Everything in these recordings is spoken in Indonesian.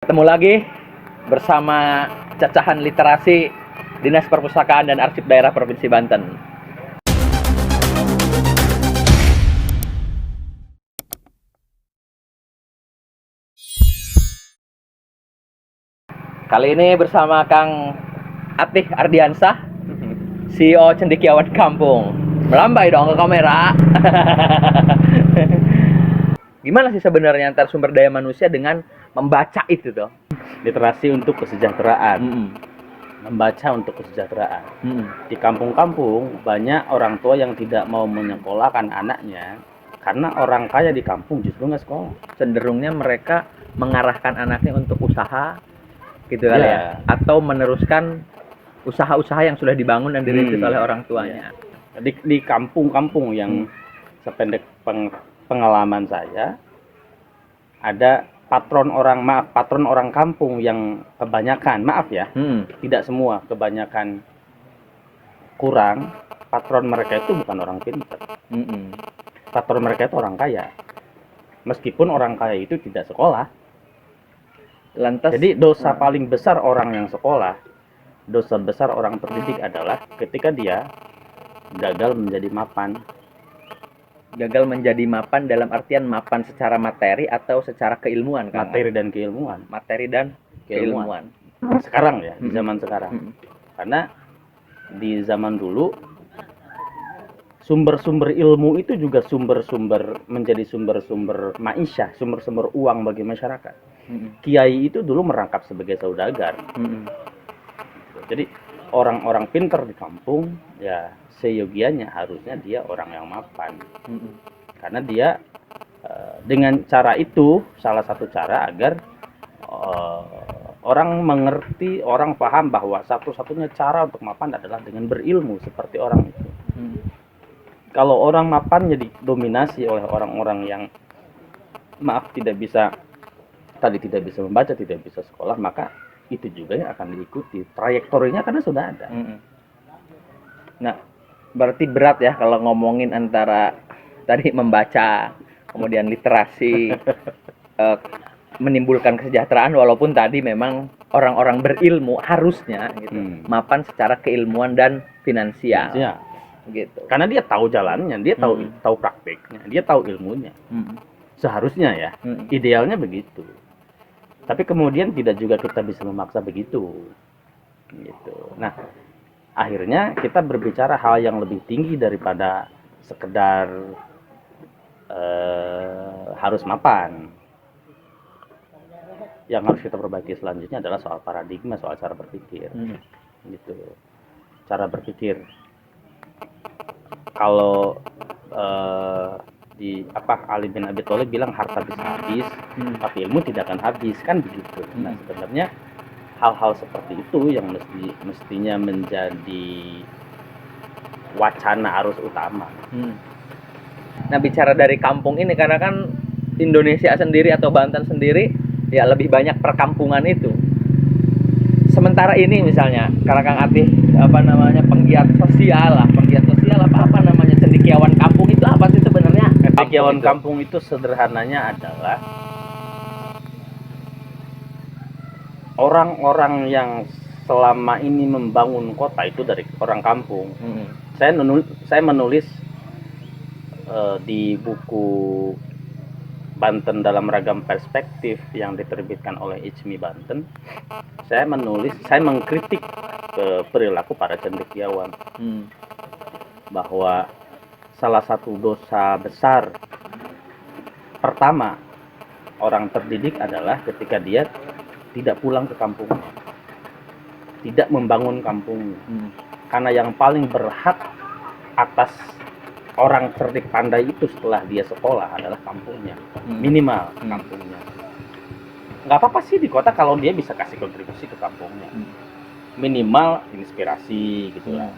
Ketemu lagi bersama Cacahan Literasi Dinas Perpustakaan dan Arsip Daerah Provinsi Banten. Kali ini bersama Kang Atih Ardiansah, CEO Cendekiawan Kampung. Melambai dong ke kamera. Gimana sih sebenarnya antar sumber daya manusia dengan membaca itu tuh? Literasi untuk kesejahteraan, membaca untuk kesejahteraan. Di kampung-kampung banyak orang tua yang tidak mau menyekolahkan anaknya karena orang kaya di kampung justru nggak sekolah. Cenderungnya mereka mengarahkan anaknya untuk usaha gitu kali ya, atau meneruskan usaha-usaha yang sudah dibangun dan dirintis oleh orang tuanya. Di kampung-kampung yang sependek pengalaman saya, ada patron orang kampung yang kebanyakan, tidak semua, kebanyakan kurang, patron mereka itu bukan orang pintar. Patron mereka itu orang kaya. Meskipun orang kaya itu tidak sekolah. Lantas, jadi dosa paling besar orang yang sekolah, dosa besar orang terdidik adalah ketika dia gagal menjadi mapan. Gagal menjadi mapan dalam artian mapan secara materi atau secara keilmuan kan? Materi dan keilmuan. Materi dan keilmuan. Sekarang ya, di zaman sekarang. Karena di zaman dulu sumber-sumber ilmu itu juga menjadi sumber-sumber maisha, sumber-sumber uang bagi masyarakat. Kiai itu dulu merangkap sebagai saudagar. Jadi orang-orang pintar di kampung ya seyogianya harusnya dia orang yang mapan. Karena dia dengan cara itu salah satu cara agar orang mengerti, orang paham bahwa satu-satunya cara untuk mapan adalah dengan berilmu seperti orang itu. Kalau orang mapan jadi dominasi oleh orang-orang yang tidak bisa membaca, tidak bisa sekolah, maka itu juga yang akan diikuti trayektorinya karena sudah ada. Nah, berarti berat ya kalau ngomongin antara tadi membaca, kemudian literasi, menimbulkan kesejahteraan, walaupun tadi memang orang-orang berilmu harusnya gitu, mapan secara keilmuan dan finansial. Gitu. Karena dia tahu jalannya, dia tahu prakteknya, dia tahu ilmunya. Seharusnya ya, idealnya begitu. Tapi kemudian tidak juga kita bisa memaksa begitu. Gitu. Nah, akhirnya kita berbicara hal yang lebih tinggi daripada sekedar harus mapan. Yang harus kita perbaiki selanjutnya adalah soal paradigma, soal cara berpikir. Gitu. Cara berpikir. Kalau Ali bin Abi Thalib bilang harta bisa habis, tapi ilmu tidak akan habis, kan begitu. Nah, sebenarnya hal-hal seperti itu yang mestinya menjadi wacana arus utama. Nah, bicara dari kampung ini, karena kan Indonesia sendiri atau Banten sendiri ya lebih banyak perkampungan itu. Sementara ini misalnya, karena Kang Atih penggiat sosial apa namanya, cendekiawan kampung itu apa sih sebenarnya? Cendekiawan kampung itu sederhananya adalah orang-orang yang selama ini membangun kota itu dari orang kampung. Saya menulis di buku Banten dalam Ragam Perspektif yang diterbitkan oleh ICMI Banten. Saya mengkritik perilaku para cendekiawan. Bahwa salah satu dosa besar pertama orang terdidik adalah ketika dia tidak pulang ke kampungnya, tidak membangun kampungnya. Karena yang paling berhak atas orang cerdik pandai itu setelah dia sekolah adalah kampungnya, minimal kampungnya. Nggak apa-apa sih di kota kalau dia bisa kasih kontribusi ke kampungnya, minimal inspirasi gitu lah.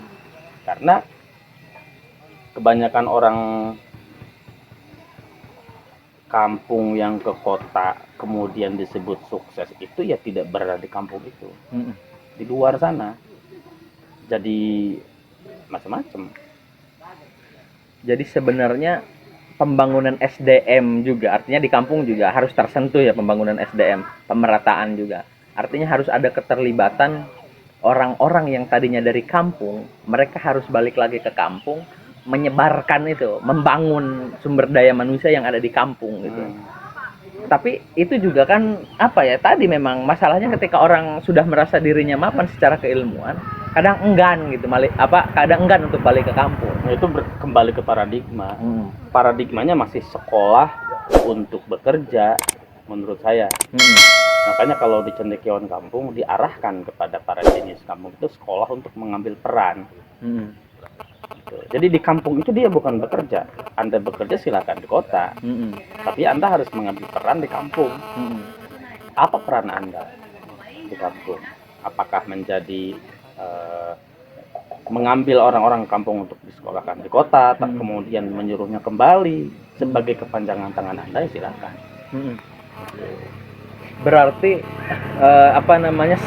Karena kebanyakan orang kampung yang ke kota kemudian disebut sukses itu ya tidak berada di kampung itu, di luar sana, jadi macam-macam. Jadi sebenarnya pembangunan SDM juga, artinya di kampung juga harus tersentuh ya pembangunan SDM, pemerataan juga. Artinya harus ada keterlibatan orang-orang yang tadinya dari kampung, mereka harus balik lagi ke kampung, menyebarkan itu, membangun sumber daya manusia yang ada di kampung gitu. Tapi itu juga kan apa ya, tadi memang masalahnya ketika orang sudah merasa dirinya mapan secara keilmuan, kadang enggan gitu, kadang enggan untuk balik ke kampung. Nah, itu kembali ke paradigma. Paradigmanya masih sekolah untuk bekerja menurut saya. Makanya kalau di cendekiawan kampung diarahkan kepada para jenius kampung itu sekolah untuk mengambil peran. Gitu. Jadi di kampung itu dia bukan bekerja. Anda bekerja silakan di kota, tapi Anda harus mengambil peran di kampung. Apa peran Anda di kampung? Apakah menjadi mengambil orang-orang kampung untuk disekolahkan di kota, kemudian menyuruhnya kembali sebagai kepanjangan tangan Anda, ya silakan. Berarti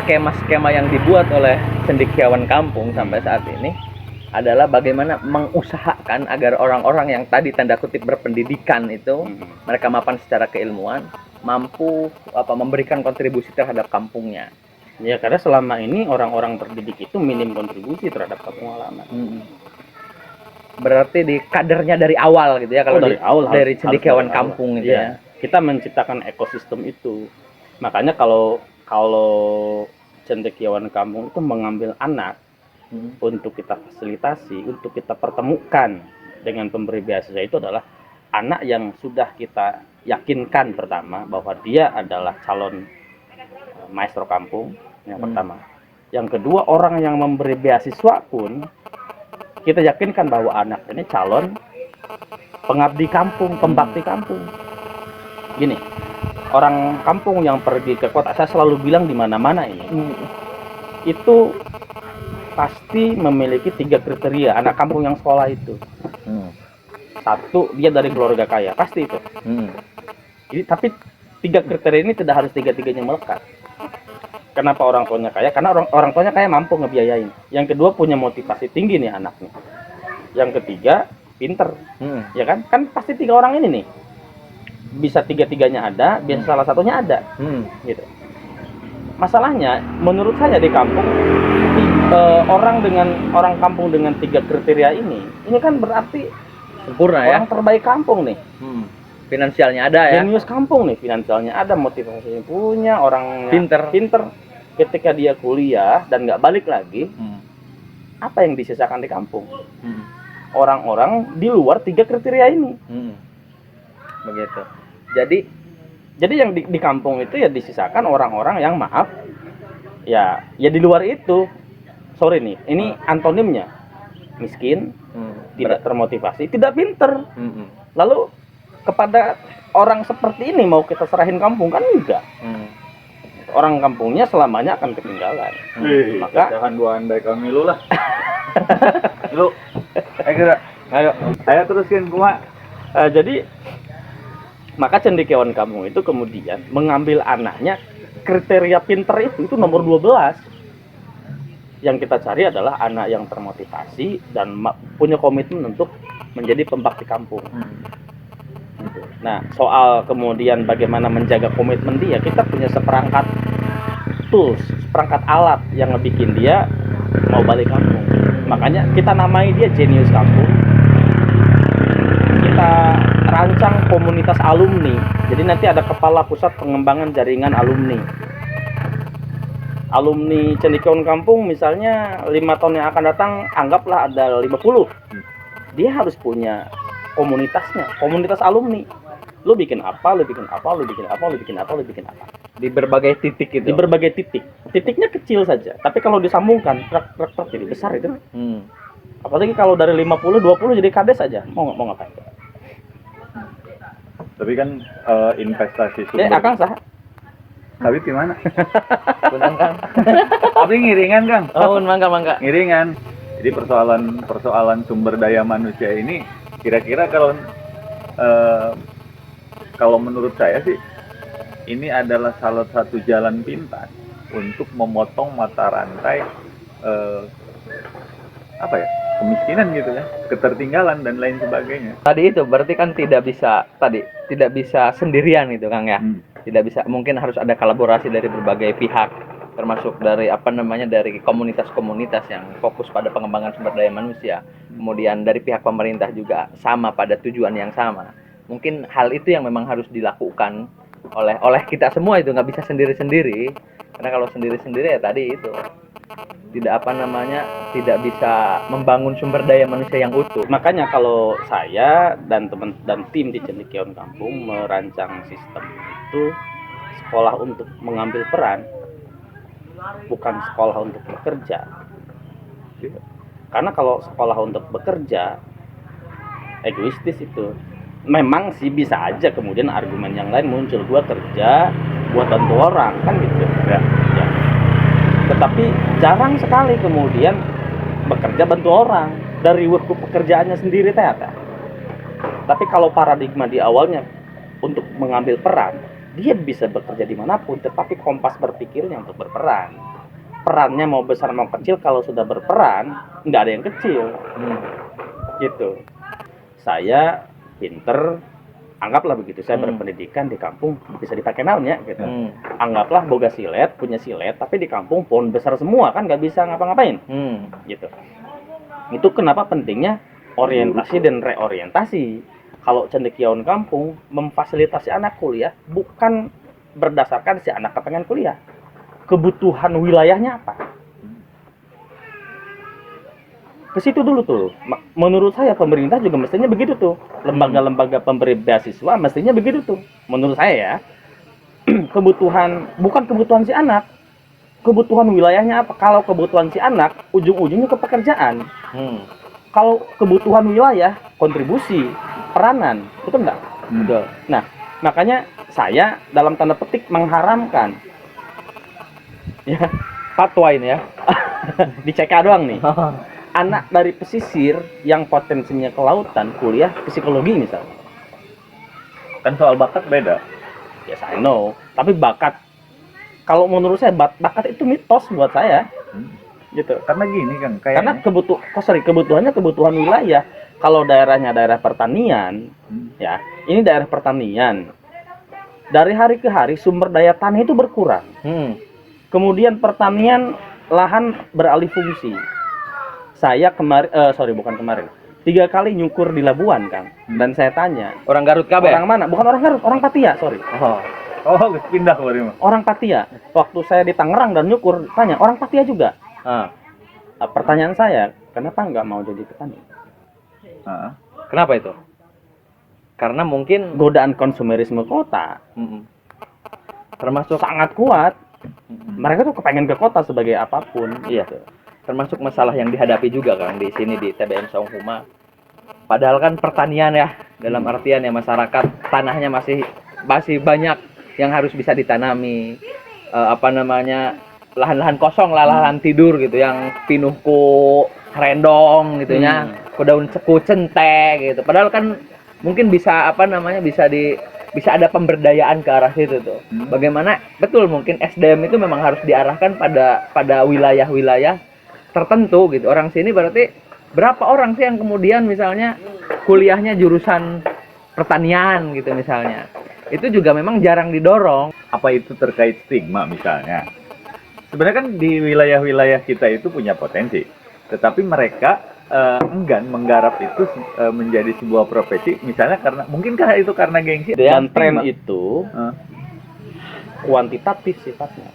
skema-skema yang dibuat oleh cendekiawan kampung sampai saat ini adalah bagaimana mengusahakan agar orang-orang yang tadi tanda kutip berpendidikan itu, mereka mapan secara keilmuan, mampu memberikan kontribusi terhadap kampungnya. Ya, karena selama ini orang-orang terdidik itu minim kontribusi terhadap kampung halaman. Berarti di kadernya dari awal gitu ya, kalau dari awal dari cendekiawan kampung gitu ya. Kita menciptakan ekosistem itu. Makanya kalau cendekiawan kampung itu mengambil anak untuk kita fasilitasi, untuk kita pertemukan dengan pemberi beasiswa, itu adalah anak yang sudah kita yakinkan pertama bahwa dia adalah calon maestro kampung, yang pertama. Yang kedua, orang yang memberi beasiswa pun kita yakinkan bahwa anak ini calon pengabdi kampung, pembakti kampung. Gini, orang kampung yang pergi ke kota, saya selalu bilang di mana-mana ini, itu pasti memiliki 3 kriteria anak kampung yang sekolah itu. Satu, dia dari keluarga kaya, pasti itu. Jadi, tapi 3 kriteria ini tidak harus 3-tiganya melekat. Kenapa orang tuanya kaya? Karena orang tuanya kaya mampu ngebiayain. Yang kedua, punya motivasi tinggi nih anaknya. Yang ketiga, pinter. Ya kan? Kan pasti 3 orang ini nih. Bisa 3-tiganya ada, bisa salah satunya ada. Gitu. Masalahnya, menurut saya di kampung, orang kampung dengan 3 kriteria ini kan berarti sempurna ya. Orang terbaik kampung nih. Finansialnya ada ya. Jenius kampung nih, finansialnya ada, motivasinya punya, orangnya pinter. Ketika dia kuliah dan nggak balik lagi, apa yang disisakan di kampung? Orang-orang di luar 3 kriteria ini. Begitu. Jadi yang di kampung itu ya disisakan orang-orang yang maaf, ya di luar itu. Sorry nih, ini antonimnya miskin, tidak termotivasi, tidak pinter. Lalu kepada orang seperti ini mau kita serahin kampung kan enggak. Orang kampungnya selamanya akan ketinggalan. Maka jangan buahan baik kami lu lah. Lu ayo teruskan kuma. Jadi maka cendekiawan kampung itu kemudian mengambil anaknya, kriteria pinter itu nomor 12. Yang kita cari adalah anak yang termotivasi dan punya komitmen untuk menjadi pembakti kampung. Nah, soal kemudian bagaimana menjaga komitmen dia, kita punya seperangkat tools, seperangkat alat yang ngebikin dia mau balik kampung. Makanya kita namai dia jenius kampung. Kita rancang komunitas alumni. Jadi nanti ada kepala pusat pengembangan jaringan alumni. Alumni cendekiawan kampung misalnya 5 tahun yang akan datang, anggaplah ada 50. Dia harus punya komunitasnya, komunitas alumni. Lu bikin apa, lu bikin apa, lu bikin apa, lu bikin apa, lu bikin apa. Di berbagai titik itu. Di berbagai titik. Titiknya kecil saja, tapi kalau disambungkan, truk jadi besar itu. Apalagi kalau dari 50, 20 jadi kades aja. Mau ngapain? Tapi kan investasi sumber. Akang sah. Tapi di mana? Punten Kang. Tapi ngiringan, Kang. Oh, mangga. Ngiringan. Jadi persoalan sumber daya manusia ini kira-kira kalau menurut saya sih ini adalah salah satu jalan pintas untuk memotong mata rantai kemiskinan gitu kan, ketertinggalan dan lain sebagainya. Tadi itu berarti kan tidak bisa sendirian gitu Kang ya. Tidak bisa, mungkin harus ada kolaborasi dari berbagai pihak, termasuk dari dari komunitas-komunitas yang fokus pada pengembangan sumber daya manusia. Kemudian dari pihak pemerintah juga sama pada tujuan yang sama. Mungkin hal itu yang memang harus dilakukan oleh kita semua, itu nggak bisa sendiri-sendiri. Karena kalau sendiri-sendiri ya tadi itu tidak bisa membangun sumber daya manusia yang utuh. Makanya kalau saya dan teman dan tim di Cendekiawan Kampung merancang sistem itu sekolah untuk mengambil peran, bukan sekolah untuk bekerja. Karena kalau sekolah untuk bekerja egoistis itu. Memang sih bisa aja kemudian argumen yang lain muncul, gua kerja buat bantu orang kan gitu ya. Tetapi jarang sekali kemudian bekerja bantu orang dari waktu pekerjaannya sendiri ternyata. Tapi kalau paradigma di awalnya untuk mengambil peran, dia bisa bekerja dimanapun, tetapi kompas berpikirnya untuk berperan. Perannya mau besar mau kecil, kalau sudah berperan nggak ada yang kecil. Gitu. Saya pinter, anggaplah begitu, saya berpendidikan di kampung bisa dipakai naon ya gitu. Anggaplah boga silet, punya silet, tapi di kampung pohon besar semua kan nggak bisa ngapa-ngapain. Gitu. Itu kenapa pentingnya orientasi dan reorientasi. Kalau Cendekiawan Kampung memfasilitasi anak kuliah bukan berdasarkan si anak kepengen kuliah, kebutuhan wilayahnya apa. Ke situ dulu tuh. Menurut saya pemerintah juga mestinya begitu tuh. Lembaga-lembaga pemberi beasiswa mestinya begitu tuh. Menurut saya ya. Kebutuhan, bukan kebutuhan si anak. Kebutuhan wilayahnya apa? Kalau kebutuhan si anak, ujung-ujungnya ke pekerjaan. Kalau kebutuhan wilayah, kontribusi, peranan. Betul nggak? Betul. Nah, makanya saya dalam tanda petik mengharamkan. Ya, fatwa ini ya. Di CK doang nih. Anak dari pesisir yang potensinya ke lautan kuliah psikologi misalnya. Kan soal bakat beda. Yes, I know. Tapi bakat, kalau menurut saya bakat itu mitos buat saya. Gitu. Karena gini kan, Karena kebutuhannya kebutuhan wilayah. Kalau daerahnya daerah pertanian, ya, ini daerah pertanian. Dari hari ke hari sumber daya tanah itu berkurang. Kemudian pertanian lahan beralih fungsi. Saya kemarin, 3 kali nyukur di Labuan, Kang. Dan saya tanya, Orang Garut KB? orang mana? Bukan orang Garut, orang Patia, sorry. Pindah kemarin mah. Orang Patia. Waktu saya di Tangerang dan nyukur, tanya, orang Patia juga. Pertanyaan saya, kenapa nggak mau jadi petani? Kenapa itu? Karena mungkin Godaan konsumerisme kota termasuk sangat kuat. Mereka tuh kepengen ke kota sebagai apapun. Iya. Termasuk masalah yang dihadapi juga Kang di sini di TBM Saung Huma. Padahal kan pertanian ya, dalam artian ya masyarakat tanahnya masih banyak yang harus bisa ditanami. Lahan-lahan kosong lah, lahan tidur gitu yang pinuh ku rendong gitu ya, ku daun ceku centek gitu. Padahal kan mungkin bisa bisa ada pemberdayaan ke arah situ tuh. Bagaimana betul mungkin SDM itu memang harus diarahkan pada wilayah-wilayah tertentu gitu. Orang sini berarti berapa orang sih yang kemudian misalnya kuliahnya jurusan pertanian gitu misalnya. Itu juga memang jarang didorong. Apa itu terkait stigma misalnya? Sebenarnya kan di wilayah-wilayah kita itu punya potensi, tetapi mereka enggan menggarap itu menjadi sebuah profesi, misalnya mungkinkah itu karena gengsi dan tren itu kuantitatif sifatnya.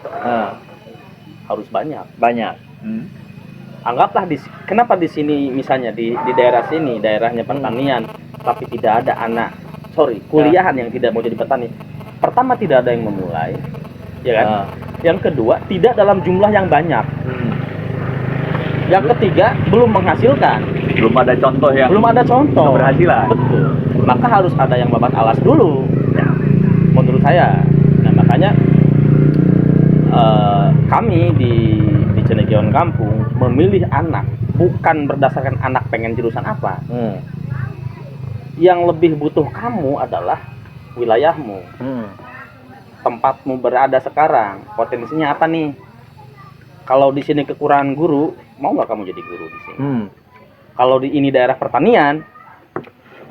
Harus banyak. Anggaplah kenapa di sini misalnya di daerah sini, daerahnya pertanian, tapi tidak ada kuliahan yang tidak mau jadi petani. Pertama, tidak ada yang memulai, ya kan? Yang kedua, tidak dalam jumlah yang banyak. Yang ketiga, belum menghasilkan. Belum ada contoh keberhasilan. Betul. Maka harus ada yang babat alas dulu. Ya. Menurut saya. Nah, makanya kami di Cendekiawan Kampung memilih anak bukan berdasarkan anak pengen jurusan apa. Yang lebih butuh kamu adalah wilayahmu. Tempatmu berada sekarang, potensinya apa nih? Kalau di sini kekurangan guru, mau nggak kamu jadi guru di sini? Kalau di ini daerah pertanian,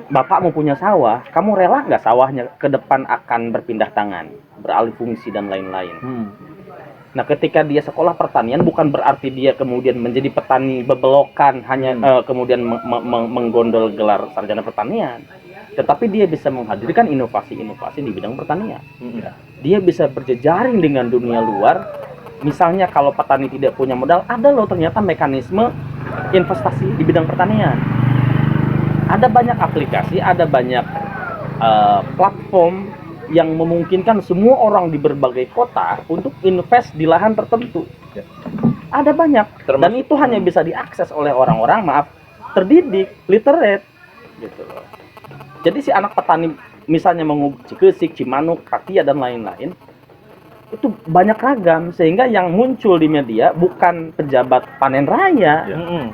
bapak mau punya sawah, kamu rela nggak sawahnya ke depan akan berpindah tangan, beralih fungsi dan lain-lain. Nah, ketika dia sekolah pertanian bukan berarti dia kemudian menjadi petani bebelokan hanya kemudian menggondol gelar sarjana pertanian, tetapi dia bisa menghadirkan inovasi-inovasi di bidang pertanian. Dia bisa berjejaring dengan dunia luar. Misalnya kalau petani tidak punya modal, ada loh ternyata mekanisme investasi di bidang pertanian. Ada banyak aplikasi, ada banyak platform yang memungkinkan semua orang di berbagai kota untuk invest di lahan tertentu. Ya. Ada banyak. Dan itu hanya bisa diakses oleh orang-orang, terdidik, literate, gitu loh. Jadi si anak petani misalnya Cikesik, Cimanuk, Katia dan lain-lain, itu banyak ragam, sehingga yang muncul di media bukan pejabat panen raya,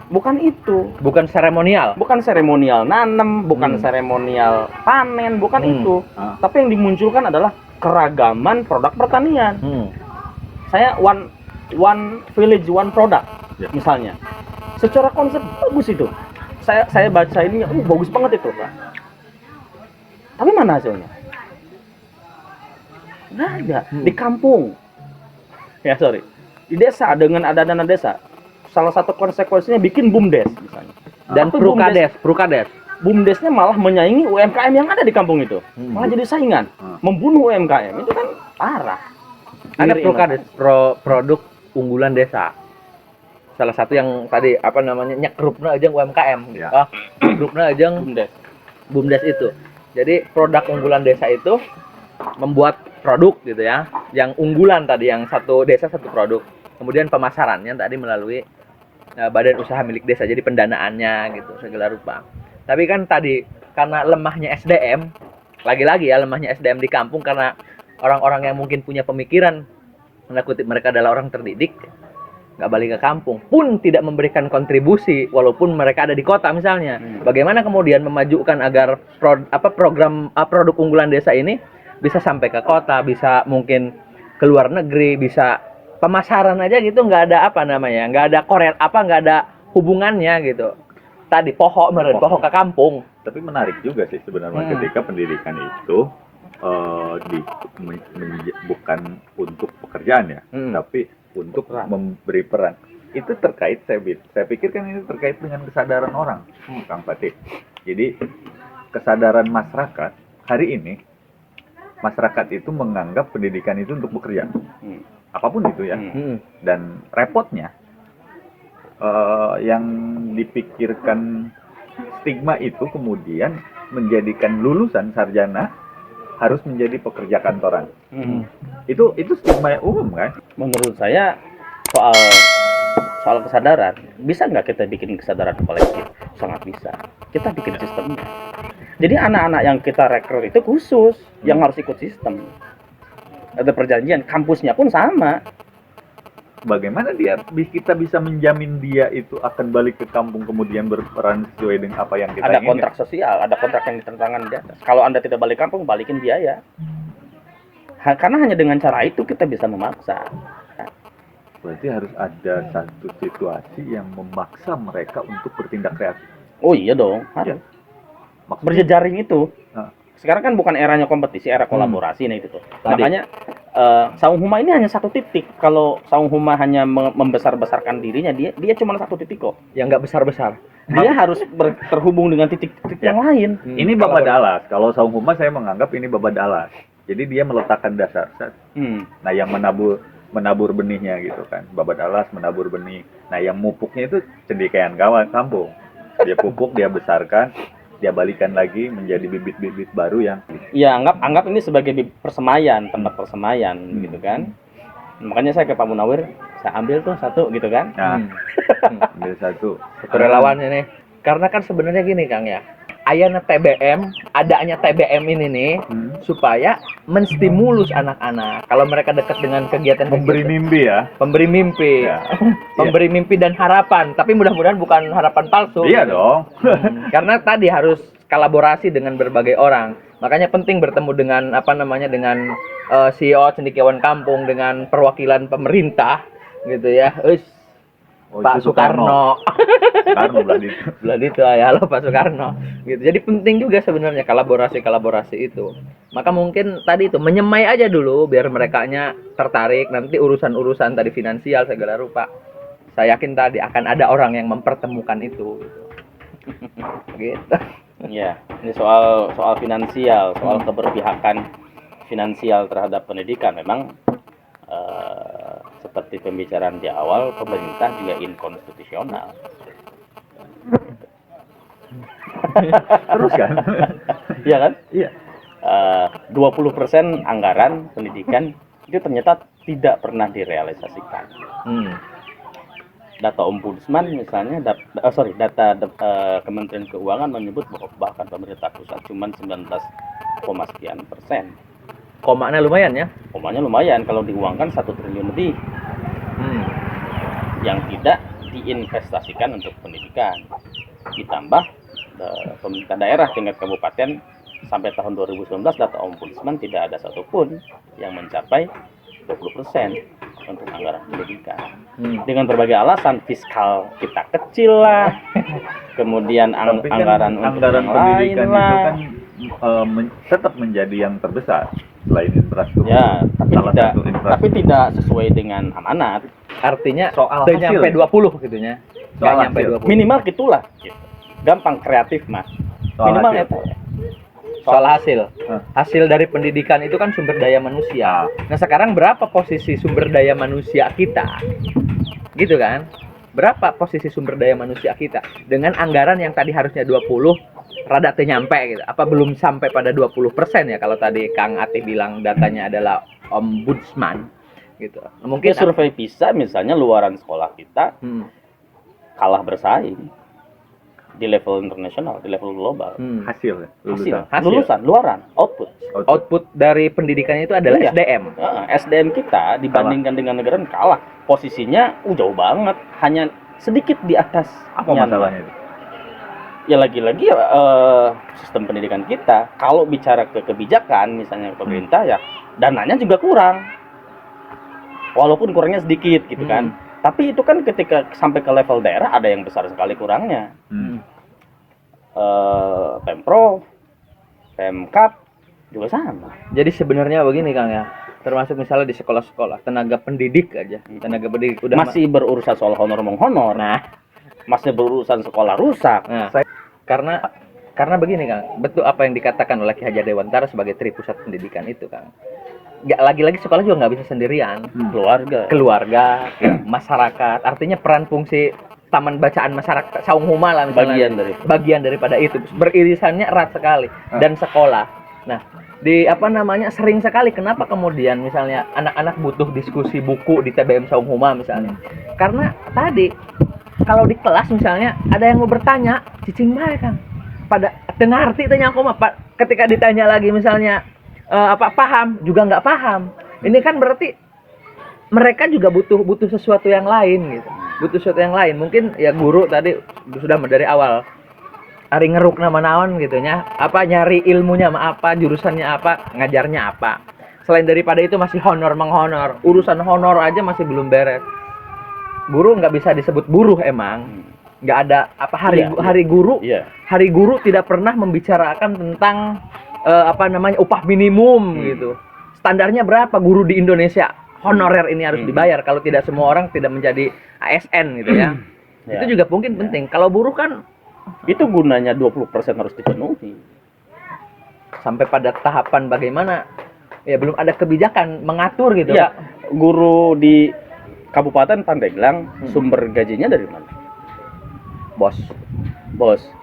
bukan itu, Bukan seremonial. bukan seremonial nanam, bukan seremonial panen, bukan itu, tapi yang dimunculkan adalah keragaman produk pertanian. Saya one village one product, misalnya, secara konsep bagus itu. Saya baca ini, bagus banget itu, Pak. Tapi mana hasilnya? Nggak ada. Di kampung, di desa dengan ada dana desa, salah satu konsekuensinya bikin BUMDes misalnya. Dan Tapi Prukades. BUMDesnya malah menyaingi UMKM yang ada di kampung itu, malah jadi saingan, membunuh UMKM. Itu kan parah. Ada Ngiri Prukades, produk unggulan desa. Salah satu yang tadi apa namanya nyekrupna aja UMKM. Ya. Grupna aja BUMDes. BUMDes itu. Jadi produk unggulan desa itu membuat produk gitu ya, yang unggulan tadi, yang satu desa satu produk. Kemudian pemasarannya tadi melalui badan usaha milik desa, jadi pendanaannya gitu segala rupa. Tapi kan tadi karena lemahnya SDM, lagi-lagi ya lemahnya SDM di kampung, karena orang-orang yang mungkin punya pemikiran, tanda kutip mereka adalah orang terdidik, nggak balik ke kampung, pun tidak memberikan kontribusi walaupun mereka ada di kota misalnya. Bagaimana kemudian memajukan agar produk unggulan desa ini bisa sampai ke kota, bisa mungkin ke luar negeri, bisa pemasaran aja gitu, nggak ada nggak ada hubungannya gitu. Tadi pohon ke kampung. Tapi menarik juga sih sebenarnya ketika pendidikan itu bukan untuk pekerjaan ya, tapi untuk memberi peran. Itu terkait, saya pikir kan ini terkait dengan kesadaran orang, Kang Fatih. Jadi kesadaran masyarakat hari ini, masyarakat itu menganggap pendidikan itu untuk bekerja, apapun itu ya. Dan repotnya yang dipikirkan stigma itu kemudian menjadikan lulusan sarjana harus menjadi pekerja kantoran. Itu stigma yang umum kan? Menurut saya soal kesadaran, bisa nggak kita bikin kesadaran kolektif? Sangat bisa. Kita bikin sistemnya. Jadi anak-anak yang kita rekrut itu khusus yang harus ikut sistem. Ada perjanjian, kampusnya pun sama. Bagaimana kita bisa menjamin dia itu akan balik ke kampung kemudian berperan sesuai dengan apa yang kita Ada inginkan? kontrak sosial, ada kontrak yang ditandatangani di atas. Kalau Anda tidak balik kampung, balikin biaya. Karena hanya dengan cara itu kita bisa memaksa. Berarti harus ada satu situasi yang memaksa mereka untuk bertindak kreatif. Oh iya dong, harus. Maksudnya, Berjejaring itu. Nah. Sekarang kan bukan eranya kompetisi, era kolaborasi nih itu tuh. Makanya Saung Huma ini hanya satu titik. Kalau Saung Huma hanya membesar-besarkan dirinya, dia cuma satu titik kok. Yang nggak besar-besar. Dia harus terhubung dengan titik-titik yang lain. ini Babat Alas. Kalau Saung Huma saya menganggap ini Babat Alas. Jadi dia meletakkan dasar. Nah, yang menabur benihnya gitu kan. Babat Alas menabur benih. Nah, yang mupuknya itu cendekiawan kampung. Dia pupuk, dia besarkan, dia balikan lagi menjadi bibit-bibit baru yang Ya, anggap ini sebagai persemaian, tempat persemaian gitu kan. Makanya saya ke Pak Munawir, saya ambil tuh satu gitu kan. nah, ambil satu. Relawannya nih. Karena kan sebenarnya gini Kang ya. Adanya TBM ini nih supaya menstimulus anak-anak. Kalau mereka dekat dengan kegiatan Memberi mimpi ya. pemberi mimpi. Ya. Memberi mimpi dan harapan, tapi mudah-mudahan bukan harapan palsu. Iya gitu. dong. Karena tadi harus kolaborasi dengan berbagai orang. Makanya penting bertemu dengan dengan CEO cendekiawan kampung, dengan perwakilan pemerintah gitu ya. Oh, Pak itu Soekarno. Soekarno berarti itu. Bilang itu ya halo Pak Soekarno gitu. Jadi penting juga sebenarnya kolaborasi itu. Maka mungkin tadi itu menyemai aja dulu biar merekanya tertarik, nanti urusan-urusan tadi finansial segala rupa. Saya yakin tadi akan ada orang yang mempertemukan itu gitu. Gitu. Iya, ini soal finansial, soal keberpihakan finansial terhadap pendidikan memang seperti pembicaraan di awal, pemerintah juga inkonstitusional. Terus kan? Iya kan? Iya. 20% anggaran pendidikan itu ternyata tidak pernah direalisasikan. Data Ombudsman misalnya, data Kementerian Keuangan menyebut bahwa bahkan pemerintah pusat cuma 19,sekian%. Komanya lumayan ya. Komanya lumayan kalau diuangkan 1 triliun lebih yang tidak diinvestasikan untuk pendidikan. Ditambah pemerintah daerah tingkat kabupaten sampai tahun 2019 data Ombudsman tidak ada satupun yang mencapai 20% untuk anggaran pendidikan. Dengan berbagai alasan, fiskal kita kecil lah, kemudian Tapi kan anggaran untuk anggaran yang pendidikan lain itu lah. kan tetap menjadi yang terbesar selain infrastruktur. Ya, Salah satu infrastruktur. tapi tidak sesuai dengan amanat. Artinya Soal udah hasil. nyampe 20 gitu nya. Nggak Soal nyampe hasil. 20. Minimal gitulah. Gitu. Gampang kreatif mas. Soal Minimal hasil. itu. Soal hasil. Hah. Hasil dari pendidikan itu kan sumber daya manusia. Nah, sekarang berapa posisi sumber daya manusia kita? Gitu kan? Berapa posisi sumber daya manusia kita dengan anggaran yang tadi harusnya 20 rada teu nyampe gitu. Apa belum sampai pada 20% ya kalau tadi Kang Ati bilang datanya adalah Ombudsman gitu. Mungkin Mungkin survei PISA misalnya luaran sekolah kita kalah bersaing di level internasional, di level global. Hasil ya, lulusan. Hasil. Lulusan, luaran, output. Output dari pendidikannya itu adalah Iya. SDM. SDM kita dibandingkan dengan negara kalah. Posisinya jauh banget, hanya sedikit di atas. Apa Myanmar. masalahnya itu? Ya lagi-lagi sistem pendidikan kita kalau bicara ke kebijakan misalnya pemerintah ya dananya juga kurang. Walaupun kurangnya sedikit gitu kan. Tapi itu kan ketika sampai ke level daerah ada yang besar sekali kurangnya. Pemprov, Pemkap juga sama. Jadi sebenarnya begini Kang ya. Termasuk misalnya di sekolah-sekolah, tenaga pendidik aja. Tenaga pendidik udah Masih berurusan soal honor menghonor. Nah, Masih berurusan sekolah rusak. Nah, karena begini Kang, betul apa yang dikatakan oleh Ki Hajar Dewantara sebagai Tripusat Pendidikan itu Kang. Nggak lagi-lagi sekolah juga nggak bisa sendirian. Keluarga, masyarakat. Artinya peran fungsi taman bacaan masyarakat Saung Huma lah misalnya. Bagian daripada itu. Beririsannya erat sekali dan sekolah. Nah, sering sekali kenapa kemudian misalnya anak-anak butuh diskusi buku di TBM Saung Huma misalnya. Karena tadi kalau di kelas misalnya ada yang mau bertanya, cicing bae Kang. Pada tengah arti tanya aku mah ketika ditanya lagi misalnya paham juga nggak paham. Ini kan berarti mereka juga butuh sesuatu yang lain gitu. Butuh sesuatu yang lain. Mungkin ya guru tadi sudah dari awal ari ngeruk nama naon gitu nya. Nyari ilmunya apa, jurusannya apa, ngajarnya apa. Selain daripada itu masih honor menghonor. Urusan honor aja masih belum beres. Guru nggak bisa disebut buruh emang. Nggak ada hari guru. Hari guru tidak pernah membicarakan tentang upah minimum gitu. Standarnya berapa guru di Indonesia? Honorer ini harus dibayar kalau tidak semua orang tidak menjadi ASN gitu ya. Itu juga mungkin penting. Kalau buruh kan itu gunanya 20% harus dipenuhi. Sampai pada tahapan bagaimana ya belum ada kebijakan mengatur gitu ya, Kak. Guru di Kabupaten Pandeglang sumber gajinya dari mana? Bos.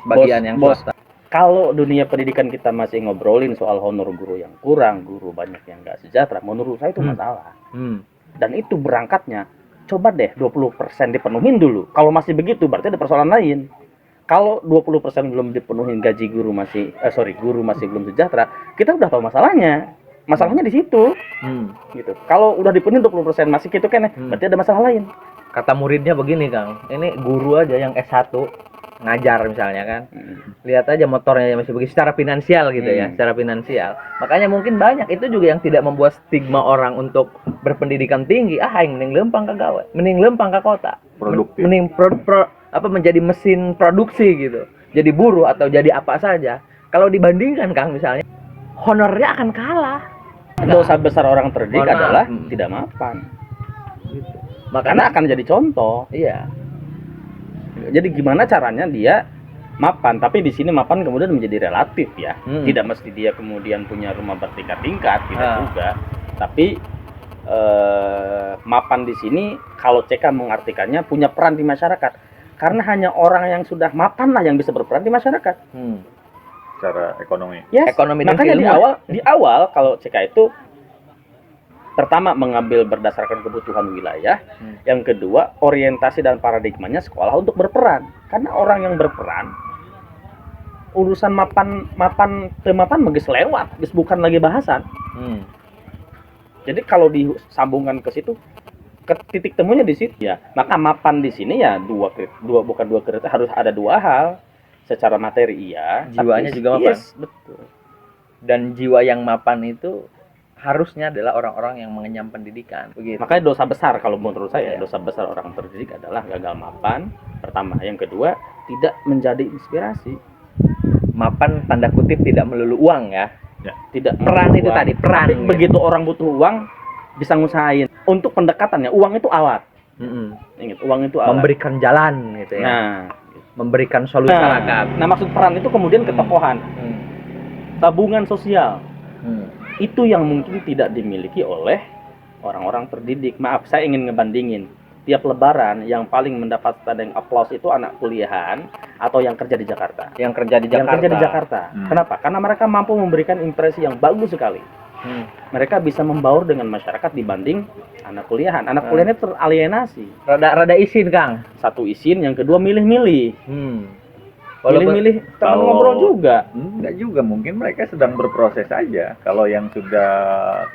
Bagian yang swasta. Kalau dunia pendidikan kita masih ngobrolin soal honor guru yang kurang, guru banyak yang nggak sejahtera, menurut saya itu masalah. Dan itu berangkatnya, coba deh 20% dipenuhin dulu. Kalau masih begitu, berarti ada persoalan lain. Kalau 20% belum dipenuhin gaji guru guru masih belum sejahtera, kita udah tahu masalahnya. Masalahnya di situ. Gitu. Kalau udah dipenuhin 20% masih gitu kan, berarti ada masalah lain. Kata muridnya begini Kang, ini guru aja yang S1 ngajar misalnya kan. Lihat aja motornya masih begitu secara finansial gitu ya, secara finansial. Makanya mungkin banyak itu juga yang tidak membuat stigma orang untuk berpendidikan tinggi. Yang mending lempang ke gawe, mending lempang ke kota. Produktif. Mending menjadi mesin produksi gitu. Jadi buruh atau jadi apa saja. Kalau dibandingkan Kang misalnya, honornya akan kalah. Dosa besar orang terdidik Mohon maaf. adalah tidak mapan. Gitu. Karena akan jadi contoh. Iya. Jadi gimana caranya dia mapan, tapi di sini mapan kemudian menjadi relatif ya. Tidak mesti dia kemudian punya rumah bertingkat-tingkat, tidak juga. Tapi mapan di sini kalau CK mengartikannya punya peran di masyarakat. Karena hanya orang yang sudah mapan lah yang bisa berperan di masyarakat. Secara ekonomi. Yes. Ekonomi dan Makanya ilmu. di awal kalau CK itu pertama mengambil berdasarkan kebutuhan wilayah, yang kedua orientasi dan paradigmanya sekolah untuk berperan. Karena orang yang berperan urusan mapan magis lewat, bukan lagi bahasan. Jadi kalau disambungkan ke situ, ke titik temunya di situ ya. Maka mapan di sini ya bukan dua kriteria, harus ada dua hal. Secara materi iya, Jiwanya tapi, juga mapan. Yes, betul. Dan jiwa yang mapan itu harusnya adalah orang-orang yang mengenyam pendidikan. Begitu. Makanya dosa besar kalau menurut saya, Iya. dosa besar orang terdidik adalah gagal mapan. Pertama, yang kedua tidak menjadi inspirasi. Mapan tanda kutip tidak melulu uang ya. Tidak Peran melulu itu uang. tadi, peran. Tapi gitu. begitu orang butuh uang bisa ngusahain. Untuk pendekatannya, uang itu alat. Ingat, uang itu alat. Memberikan jalan gitu ya. Memberikan solusi masyarakat. Nah, maksud peran itu kemudian ketokohan, tabungan sosial. Itu yang mungkin tidak dimiliki oleh orang-orang terdidik. Maaf, saya ingin ngebandingin. Tiap lebaran yang paling mendapat standing applause itu anak kuliahan atau yang kerja di Jakarta. Yang kerja di Jakarta. Yang kerja di Jakarta. Kenapa? Karena mereka mampu memberikan impresi yang bagus sekali. Mereka bisa membaur dengan masyarakat dibanding anak kuliahan. Anak kuliahan itu teralienasi. Rada isin, Kang. Satu isin, yang kedua milih-milih. Milih-milih teman Kalau- ngobrol juga. Enggak juga, mungkin mereka sedang berproses aja. Kalau yang sudah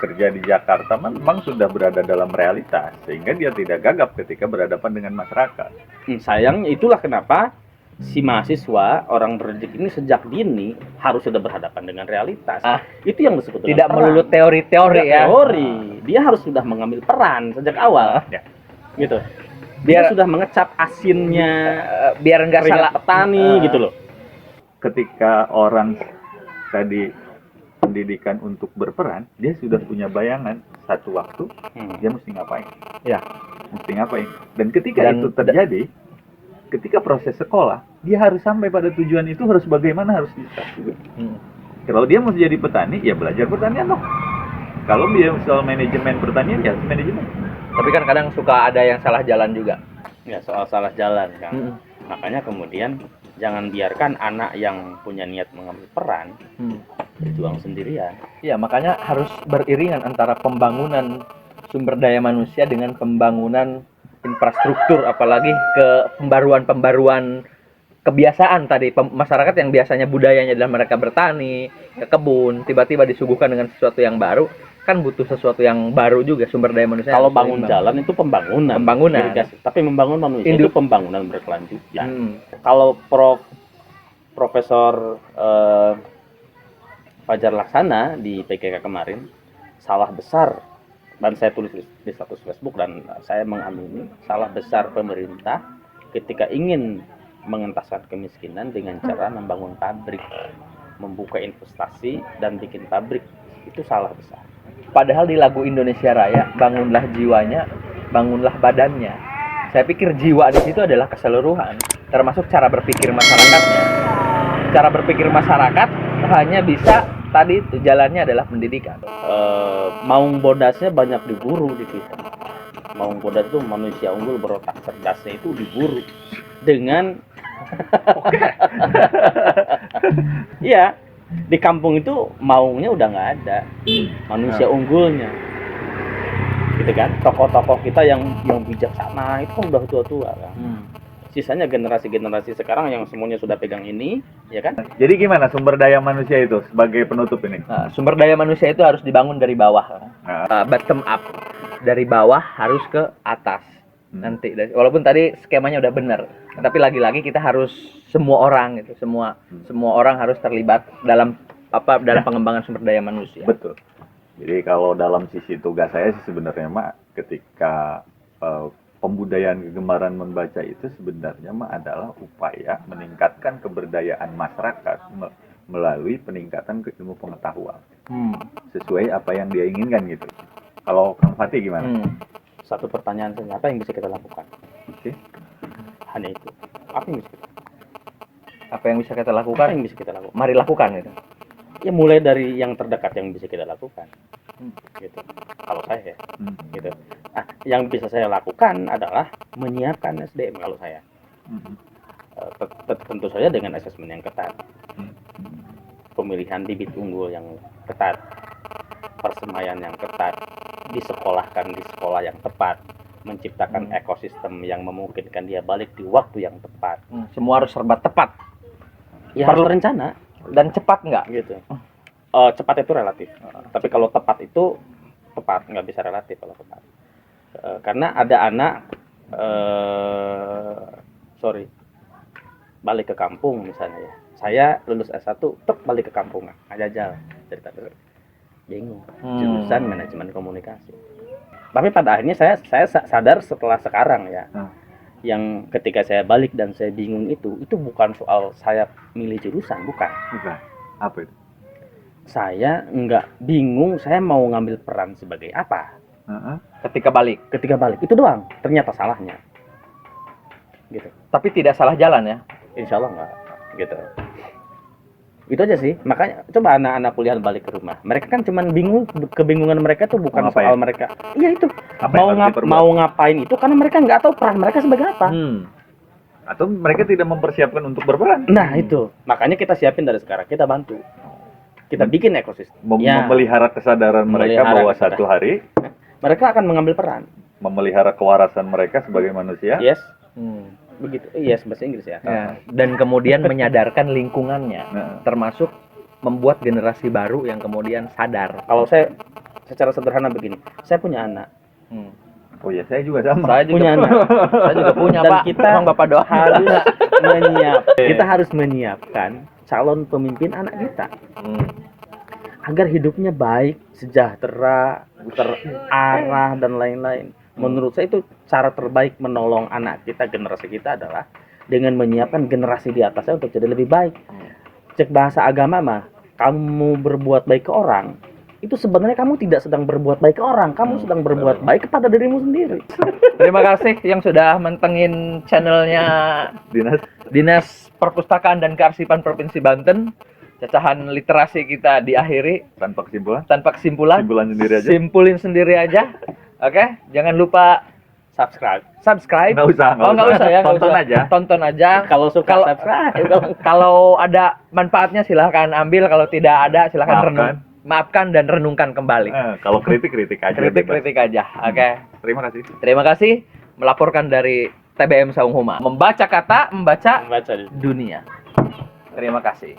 kerja di Jakarta memang sudah berada dalam realitas, sehingga dia tidak gagap ketika berhadapan dengan masyarakat. Sayangnya itulah kenapa si mahasiswa orang terdidik ini sejak dini harus sudah berhadapan dengan realitas. Itu yang disebut dengan Tidak peran. melulu teori-teori Tidak ya. teori. Dia harus sudah mengambil peran sejak awal. Gitu. Dia sudah mengecap asinnya Biar nggak keringat salah petani gitu loh. Ketika orang tadi pendidikan untuk berperan, dia sudah punya bayangan satu waktu dia mesti ngapain. Ya. Mesti ngapain. Dan ketika Dan- itu terjadi, ketika proses sekolah, dia harus sampai pada tujuan itu harus bagaimana harus bisa juga. Kalau dia mau jadi petani, ya belajar pertanian dong. Kalau dia soal manajemen pertanian, ya manajemen. Tapi kan kadang suka ada yang salah jalan juga. Ya, soal salah jalan kan. Makanya kemudian jangan biarkan anak yang punya niat mengambil peran berjuang sendirian. Iya, makanya harus beriringan antara pembangunan sumber daya manusia dengan pembangunan infrastruktur, apalagi ke pembaruan kebiasaan tadi. Masyarakat yang biasanya budayanya adalah mereka bertani, ke kebun, tiba-tiba disuguhkan dengan sesuatu yang baru, kan butuh sesuatu yang baru juga, sumber daya manusia. Kalau harus bangun seimbang. jalan itu pembangunan. Irigasi. Tapi membangun manusia itu pembangunan berkelanjutan. Kalau Profesor Fajar Laksana di PKK kemarin salah besar, dan saya tulis di status Facebook dan saya mengamini salah besar pemerintah ketika ingin mengentaskan kemiskinan dengan cara membangun pabrik, membuka investasi dan bikin pabrik. Itu salah besar. Padahal di lagu Indonesia Raya, bangunlah jiwanya, bangunlah badannya. Saya pikir jiwa di situ adalah keseluruhan, termasuk cara berpikir masyarakatnya. Cara berpikir masyarakat hanya bisa tadi itu jalannya adalah pendidikan. Maung bodasnya banyak diburu di kita. Maung bodas itu manusia unggul berotak cerdasnya itu diburu dengan iya, di kampung itu maungnya udah nggak ada, manusia unggulnya gitu kan. Tokoh-tokoh kita yang bijaksana itu kan udah tua-tua kan. Sisanya generasi-generasi sekarang yang semuanya sudah pegang ini, ya kan. Jadi gimana sumber daya manusia itu sebagai penutup ini? Nah, sumber daya manusia itu harus dibangun dari bawah, bottom up, dari bawah harus ke atas. nanti. Walaupun tadi skemanya udah benar, tapi lagi-lagi kita harus semua orang gitu, semua orang harus terlibat dalam pengembangan sumber daya manusia. Betul. Jadi kalau dalam sisi tugas saya sih sebenarnya Mak, ketika pembudayaan kegemaran membaca itu sebenarnya Mak adalah upaya meningkatkan keberdayaan masyarakat melalui peningkatan ilmu pengetahuan. Sesuai apa yang dia inginkan gitu. Kalau Kang Fatih gimana? Satu pertanyaan saja, apa yang bisa kita lakukan? Oke. Hanya itu. Apa yang bisa kita lakukan? Apa yang bisa kita lakukan? Apa yang bisa kita lakukan? Mari lakukan gitu. Ya mulai dari yang terdekat yang bisa kita lakukan. Gitu. Kalau saya ya, gitu. Nah, yang bisa saya lakukan adalah menyiapkan SDM kalau saya. Tentu saja dengan asesmen yang ketat. Pemilihan bibit unggul yang ketat, persemaian yang ketat, disekolahkan di sekolah yang tepat, menciptakan ekosistem yang memungkinkan dia balik di waktu yang tepat. Semua harus serba tepat. Ya harus rencana Dan cepat nggak? gitu. Cepat itu relatif. Tapi kalau tepat itu tepat, nggak bisa relatif kalau tepat. Karena ada anak balik ke kampung misalnya ya. Saya lulus S1 balik ke kampung, ngajajal cerita dulu. Bingung. Jurusan manajemen komunikasi. Tapi pada akhirnya saya sadar setelah sekarang ya. Yang ketika saya balik dan saya bingung itu bukan soal saya milih jurusan, bukan. Bukan. Apa itu? Saya nggak bingung saya mau ngambil peran sebagai apa. Ketika balik. Itu doang ternyata salahnya. Gitu. Tapi tidak salah jalan ya. Insya Allah nggak. Gitu. Itu aja sih. Makanya coba anak-anak kuliah balik ke rumah. Mereka kan cuman bingung, kebingungan mereka tuh bukan soal mereka. Iya itu. Mau ngapain itu karena mereka nggak tahu peran mereka sebagai apa. Atau mereka tidak mempersiapkan untuk berperan. Nah, itu. Makanya kita siapin dari sekarang, kita bantu. Kita bikin ekosistem. Memelihara kesadaran mereka bahwa satu hari mereka akan mengambil peran. Memelihara kewarasan mereka sebagai manusia. Yes. Begitu. Yes, bahasa Inggris ya. Dan kemudian menyadarkan lingkungannya, termasuk membuat generasi baru yang kemudian sadar. Kalau saya secara sederhana begini, saya punya anak. Oh ya, saya juga sama. Saya juga punya anak. Saya juga punya, Dan Pak. kita Emang Bapak doa kita harus menyiapkan calon pemimpin anak kita. Agar hidupnya baik, sejahtera, terarah dan lain-lain. Menurut saya itu cara terbaik menolong anak kita, generasi kita adalah dengan menyiapkan generasi di atasnya untuk jadi lebih baik. Cek bahasa agama mah, kamu berbuat baik ke orang, itu sebenarnya kamu tidak sedang berbuat baik ke orang, kamu sedang berbuat baik kepada dirimu sendiri. Terima kasih yang sudah mentengin channelnya Dinas Perpustakaan dan Kearsipan Provinsi Banten. Cacahan literasi kita diakhiri Tanpa kesimpulan. Simpulan sendiri aja. Simpulin sendiri aja. Oke, jangan lupa subscribe. Nggak usah Ya, tonton aja. Kalau suka subscribe. Kalau ada manfaatnya silahkan ambil, kalau tidak ada silahkan maafkan dan renungkan kembali. Kalau kritik aja. Kritik aja. Oke. Terima kasih. Melaporkan dari TBM Saung Huma. Membaca kata, membaca Baca dunia. Terima kasih.